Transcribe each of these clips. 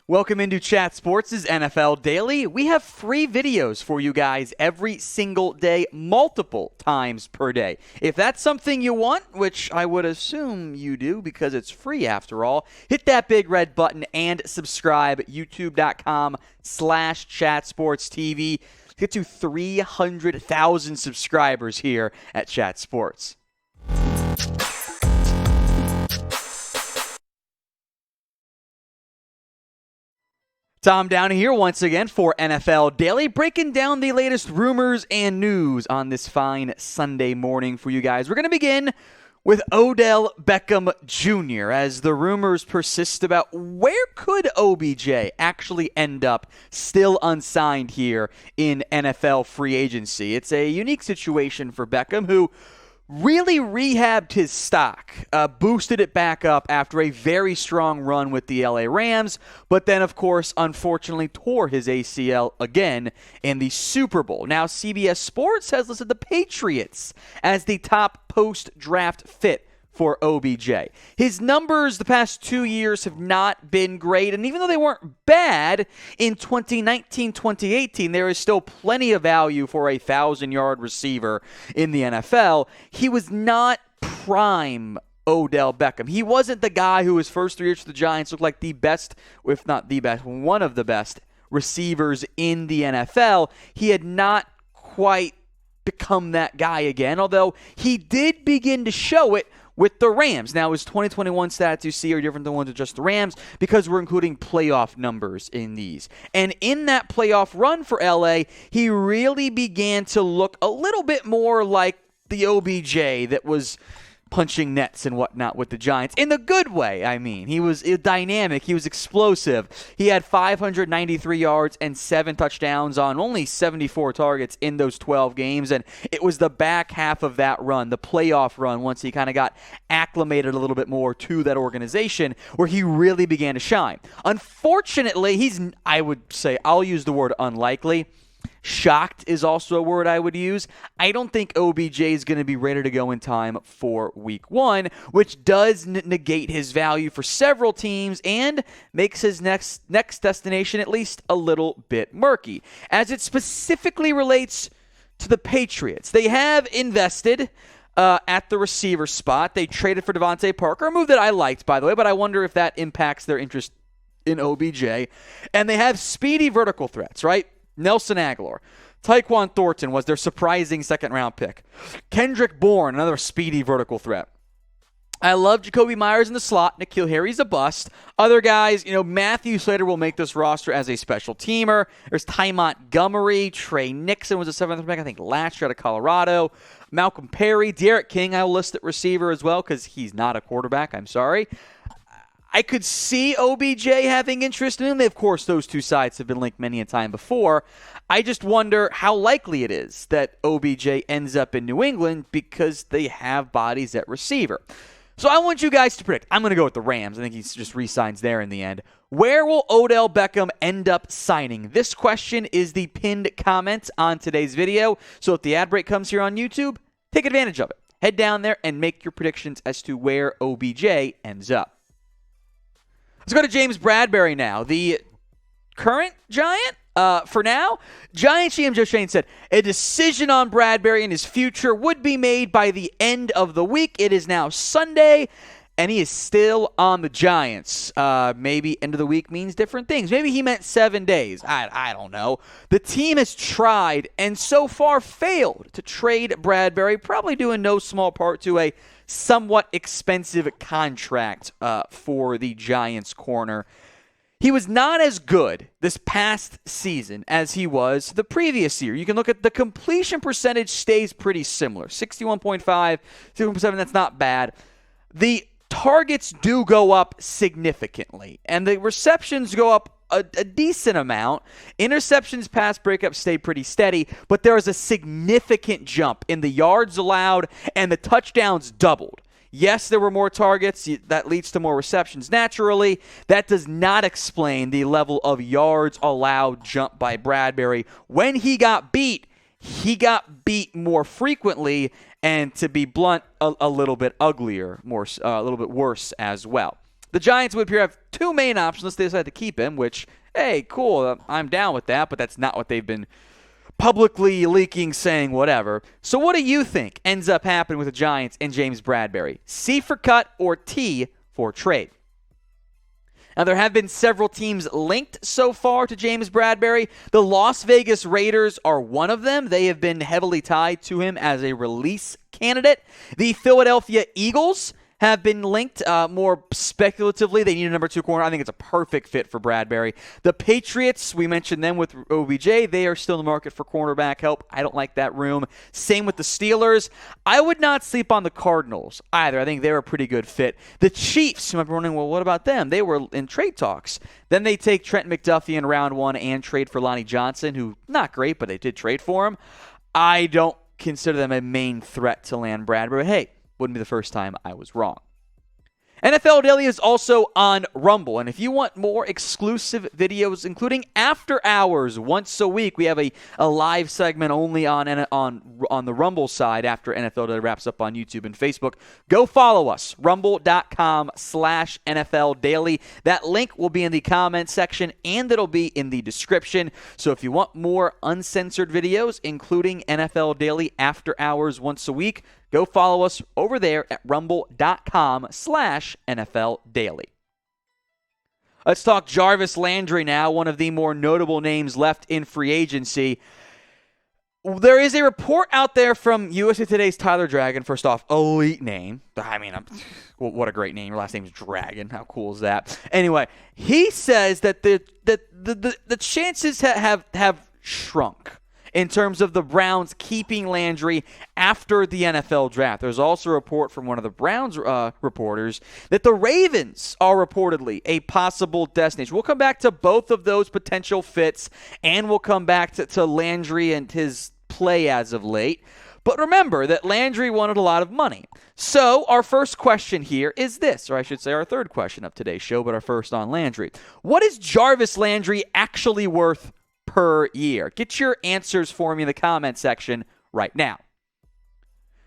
Welcome into Chat Sports' NFL Daily. We have free videos for you guys every single day, multiple times per day. If that's something you want, which I would assume you do because it's free after all, hit that big red button and subscribe. YouTube.com/ChatSportsTV. Get to 300,000 subscribers here at Chat Sports. Tom Downey here once again for NFL Daily, breaking down the latest rumors and news on this fine Sunday morning for you guys. We're going to begin with Odell Beckham Jr. as the rumors persist about where could OBJ actually end up still unsigned here in NFL free agency. It's a unique situation for Beckham, who really rehabbed his stock, boosted it back up after a very strong run with the LA Rams, but then, of course, unfortunately tore his ACL again in the Super Bowl. Now, CBS Sports has listed the Patriots as the top post-draft fit for OBJ. His numbers the past 2 years have not been great, and even though they weren't bad in 2019-2018, there is still plenty of value for a 1,000-yard receiver in the NFL. He was not prime Odell Beckham. He wasn't the guy who his first 3 years for the Giants looked like the best, if not the best, one of the best receivers in the NFL. He had not quite become that guy again, although he did begin to show it with the Rams. Now, his 2021 stats you see are different than ones of just the Rams because we're including playoff numbers in these. And in that playoff run for LA, he really began to look a little bit more like the OBJ that was punching nets and whatnot with the Giants. In the good way, I mean. He was dynamic. He was explosive. He had 593 yards and 7 touchdowns on only 74 targets in those 12 games. And it was the back half of that run, the playoff run, once he kind of got acclimated a little bit more to that organization, where he really began to shine. Unfortunately, I would say, I'll use the word unlikely. Shocked is also a word I would use. I don't think OBJ is going to be ready to go in time for week 1, which does negate his value for several teams and makes his next destination at least a little bit murky. As it specifically relates to the Patriots, they have invested at the receiver spot. They traded for Devontae Parker, a move that I liked, by the way, but I wonder if that impacts their interest in OBJ. And they have speedy vertical threats, right? Nelson Aguilar. Tyquan Thornton was their surprising second-round pick. Kendrick Bourne, another speedy vertical threat. I love Jacoby Myers in the slot. N'Keal Harry's a bust. Other guys, Matthew Slater will make this roster as a special teamer. There's Ty Montgomery. Trey Nixon was a 7th pick, I think, last year out of Colorado. Malcolm Perry. Derek King, I will list at receiver as well because he's not a quarterback. I'm sorry. I could see OBJ having interest in him. Of course, those two sides have been linked many a time before. I just wonder how likely it is that OBJ ends up in New England because they have bodies at receiver. So I want you guys to predict. I'm going to go with the Rams. I think he just re-signs there in the end. Where will Odell Beckham end up signing? This question is the pinned comment on today's video. So if the ad break comes here on YouTube, take advantage of it. Head down there and make your predictions as to where OBJ ends up. Let's go to James Bradberry now, the current Giant. For now, Giants GM Joe Schoen said a decision on Bradberry and his future would be made by the end of the week. It is now Sunday, and he is still on the Giants. Maybe end of the week means different things. Maybe he meant 7 days. I don't know. The team has tried and so far failed to trade Bradberry, probably due in no small part to a somewhat expensive contract for the Giants corner. He was not as good this past season as he was the previous year. You can look at the completion percentage stays pretty similar. 61.5, 61.7, that's not bad. The targets do go up significantly, and the receptions go up a decent amount. Interceptions, pass breakups stay pretty steady, but there is a significant jump in the yards allowed, and the touchdowns doubled. Yes, there were more targets. That leads to more receptions naturally. That does not explain the level of yards allowed jump by Bradberry. When he got beat more frequently, and to be blunt, a little bit uglier, a little bit worse as well. The Giants would appear to have two main options unless they decide to keep him, which, hey, cool, I'm down with that, but that's not what they've been publicly leaking, saying whatever. So what do you think ends up happening with the Giants and James Bradberry? C for cut or T for trade? Now, there have been several teams linked so far to James Bradberry. The Las Vegas Raiders are one of them. They have been heavily tied to him as a release candidate. The Philadelphia Eagles have been linked more speculatively. They need a number 2 corner. I think it's a perfect fit for Bradberry. The Patriots, we mentioned them with OBJ. They are still in the market for cornerback help. I don't like that room. Same with the Steelers. I would not sleep on the Cardinals either. I think they're a pretty good fit. The Chiefs, you might be wondering, well, what about them? They were in trade talks. Then they take Trent McDuffie in round 1 and trade for Lonnie Johnson, who, not great, but they did trade for him. I don't consider them a main threat to land Bradberry. But hey, wouldn't be the first time I was wrong. NFL Daily is also on Rumble, and if you want more exclusive videos, including after hours once a week, we have a live segment only on the Rumble side after NFL Daily wraps up on YouTube and Facebook. Go follow us, rumble.com/NFL Daily. That link will be in the comment section, and it'll be in the description. So if you want more uncensored videos, including NFL Daily after hours once a week, go follow us over there at rumble.com/NFL Daily. Let's talk Jarvis Landry now, one of the more notable names left in free agency. There is a report out there from USA Today's Tyler Dragon. First off, elite name. I mean, what a great name. Your last name is Dragon. How cool is that? Anyway, he says that the chances have shrunk in terms of the Browns keeping Landry after the NFL draft. There's also a report from one of the Browns reporters that the Ravens are reportedly a possible destination. We'll come back to both of those potential fits, and we'll come back to Landry and his play as of late. But remember that Landry wanted a lot of money. So our first question here is this, or I should say our third question of today's show, but our first on Landry. What is Jarvis Landry actually worth per year? Get your answers for me in the comment section right now.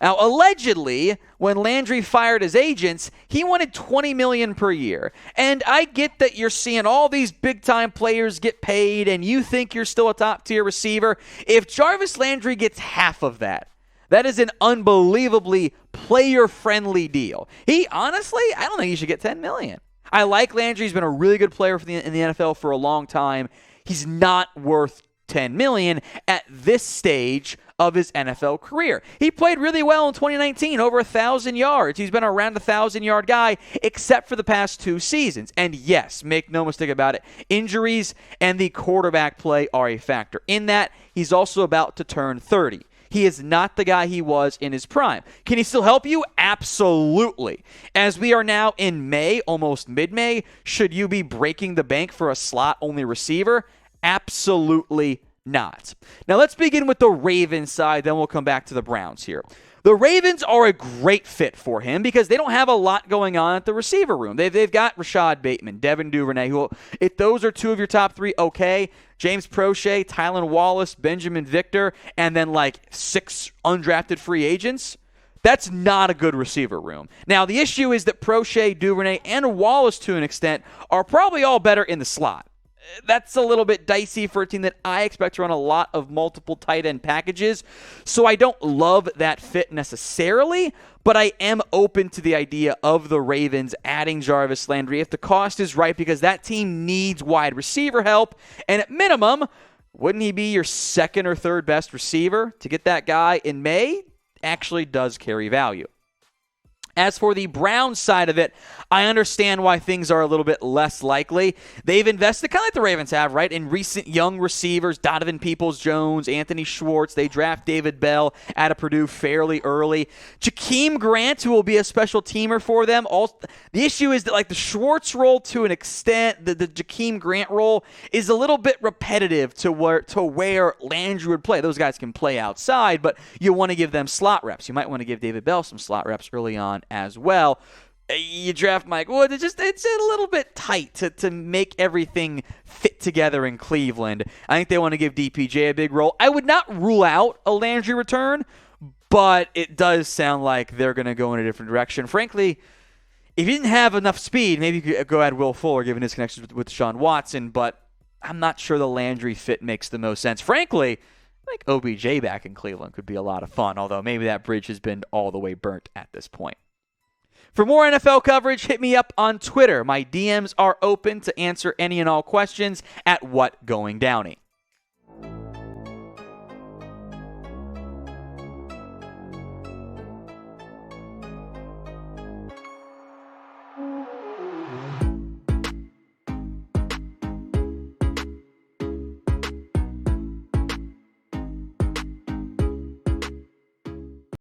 Now, allegedly, when Landry fired his agents, he wanted $20 million per year. And I get that you're seeing all these big-time players get paid, and you think you're still a top-tier receiver. If Jarvis Landry gets half of that, that is an unbelievably player-friendly deal. Honestly, I don't think he should get $10 million. I like Landry. He's been a really good player in the NFL for a long time. He's not worth $10 million at this stage of his NFL career. He played really well in 2019, over 1,000 yards. He's been around 1,000-yard guy except for the past 2 seasons. And yes, make no mistake about it, injuries and the quarterback play are a factor. In that, he's also about to turn 30. He is not the guy he was in his prime. Can he still help you? Absolutely. As we are now in May, almost mid-May, should you be breaking the bank for a slot-only receiver? Absolutely not. Now let's begin with the Ravens side, then we'll come back to the Browns here. The Ravens are a great fit for him because they don't have a lot going on at the receiver room. They've got Rashad Bateman, Devin Duvernay, who, if those are 2 of your top 3, okay. James Prochet, Tylan Wallace, Benjamin Victor, and then like 6 undrafted free agents. That's not a good receiver room. Now, the issue is that Prochet, Duvernay, and Wallace, to an extent, are probably all better in the slot. That's a little bit dicey for a team that I expect to run a lot of multiple tight end packages. So I don't love that fit necessarily, but I am open to the idea of the Ravens adding Jarvis Landry if the cost is right, because that team needs wide receiver help. And at minimum, wouldn't he be your second or third best receiver? To get that guy in May actually does carry value. As for the Browns side of it, I understand why things are a little bit less likely. They've invested, kind of like the Ravens have, right, in recent young receivers, Donovan Peoples-Jones, Anthony Schwartz. They draft David Bell out of Purdue fairly early. Jakeem Grant, who will be a special teamer for them. The issue is that, like, the Schwartz role, to an extent, the Jakeem Grant role is a little bit repetitive to where Landry would play. Those guys can play outside, but you want to give them slot reps. You might want to give David Bell some slot reps early on as well. You draft Mike Wood, it's a little bit tight to make everything fit together in Cleveland. I think they want to give DPJ a big role. I would not rule out a Landry return, but it does sound like they're going to go in a different direction. Frankly, If he didn't have enough speed, maybe you could go add Will Fuller, given his connections with Deshaun Watson, but I'm not sure the Landry fit makes the most sense. Frankly, I think OBJ back in Cleveland could be a lot of fun, although maybe that bridge has been all the way burnt at this point. For more NFL coverage, hit me up on Twitter. My DMs are open to answer any and all questions at WhatGoingDowney.